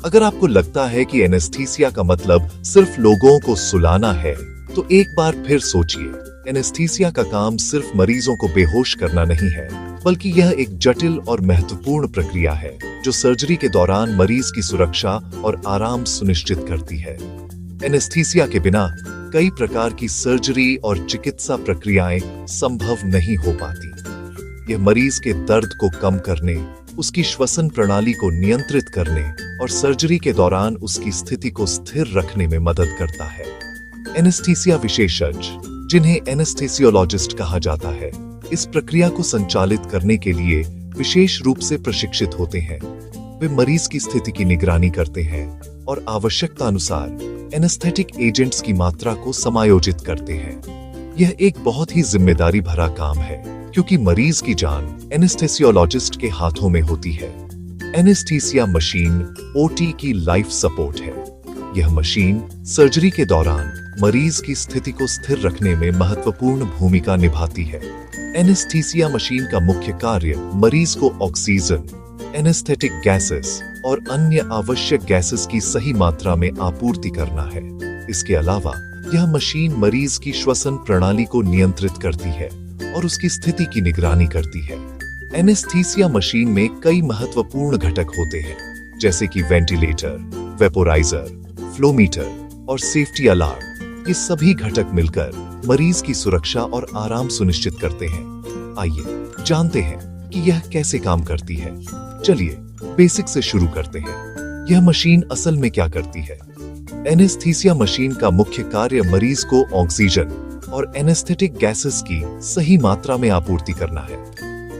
अगर आपको लगता है कि एनेस्थीसिया का मतलब सिर्फ लोगों को सुलाना है, तो एक बार फिर सोचिए। एनेस्थीसिया का काम सिर्फ मरीजों को बेहोश करना नहीं है, बल्कि यह एक जटिल और महत्वपूर्ण प्रक्रिया है जो सर्जरी के दौरान मरीज की सुरक्षा और आराम सुनिश्चित करती है। एनेस्थीसिया के बिना कई प्रकार की सर्जरी और चिकित्सा प्रक्रियाएं संभव नहीं हो पाती। यह मरीज के दर्द को कम करने, उसकी श्वसन प्रणाली को नियंत्रित करने और सर्जरी के दौरान उसकी स्थिति को स्थिर रखने में मदद करता है। एनेस्थीसिया विशेषज्ञ, जिन्हें एनेस्थेसियोलॉजिस्ट कहा जाता है, इस प्रक्रिया को संचालित करने के लिए विशेष रूप से प्रशिक्षित होते हैं। वे मरीज की स्थिति की निगरानी करते हैं और आवश्यकता अनुसार एनेस्थेटिक एजेंट्स की मात्रा को समायोजित करते हैं। यह एक बहुत ही जिम्मेदारी भरा काम है, क्योंकि मरीज की जान एनेस्थेसियोलॉजिस्ट के हाथों में होती है। एनेस्थीसिया मशीन ओटी की लाइफ सपोर्ट है। यह मशीन सर्जरी के दौरान मरीज की स्थिति को स्थिर रखने में महत्वपूर्ण भूमिका निभाती है। एनेस्थीसिया मशीन का मुख्य कार्य मरीज को ऑक्सीजन, एनेस्थेटिक गैसेस और अन्य आवश्यक गैसेस की सही मात्रा में आपूर्ति करना है। इसके अलावा यह मशीन मरीज की श्वसन प्रणाली को नियंत्रित करती है और उसकी स्थिति की निगरानी करती है। एनेस्थीसिया मशीन में कई महत्वपूर्ण घटक होते हैं, जैसे कि वेंटिलेटर, वेपोराइजर, फ्लोमीटर और सेफ्टी अलार्म। ये सभी घटक मिलकर मरीज की सुरक्षा और आराम सुनिश्चित करते हैं। आइए जानते हैं कि यह कैसे काम करती है। चलिए बेसिक से शुरू करते हैं। यह मशीन असल में क्या करती है? एनेस्थीसिया मशीन का मुख्य कार्य मरीज को ऑक्सीजन और एनेस्थेटिक गैसेस की सही मात्रा में आपूर्ति करना है।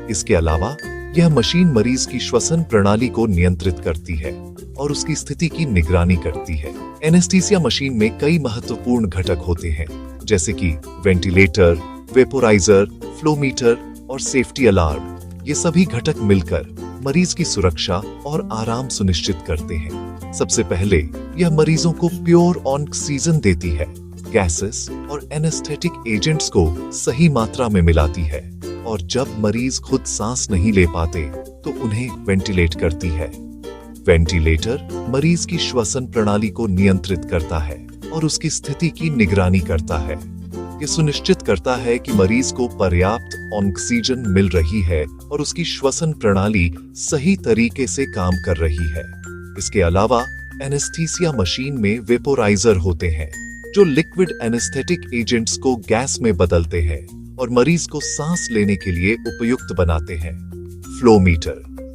इसके अलावा यह मशीन मरीज की श्वसन प्रणाली को नियंत्रित करती है और उसकी स्थिति की निगरानी करती है। एनेस्थीसिया मशीन में कई महत्वपूर्ण घटक होते हैं, जैसे कि वेंटिलेटर, वेपोराइजर, फ्लोमीटर और सेफ्टी अलार्म। ये सभी घटक मिलकर मरीज की सुरक्षा और आराम सुनिश्चित करते हैं। सबसे पहले यह मरीजों को प्योर ऑक्सीजन देती है, गैसेस और एनेस्थेटिक एजेंट्स को सही मात्रा में मिलाती है, और जब मरीज खुद सांस नहीं ले पाते तो उन्हें वेंटिलेट करती है। वेंटिलेटर मरीज की श्वसन प्रणाली को नियंत्रित करता है और उसकी स्थिति की निगरानी करता है। यह सुनिश्चित करता है कि मरीज को पर्याप्त ऑक्सीजन मिल रही है और उसकी श्वसन प्रणाली सही तरीके से काम कर रही है। इसके अलावा एनेस्थीसिया मशीन में वेपोराइजर होते हैं, जो लिक्विड एनेस्थेटिक एजेंट्स को गैस में बदलते हैं और मरीज को सांस लेने के लिए उपयुक्त बनाते हैं। फ्लोमीटर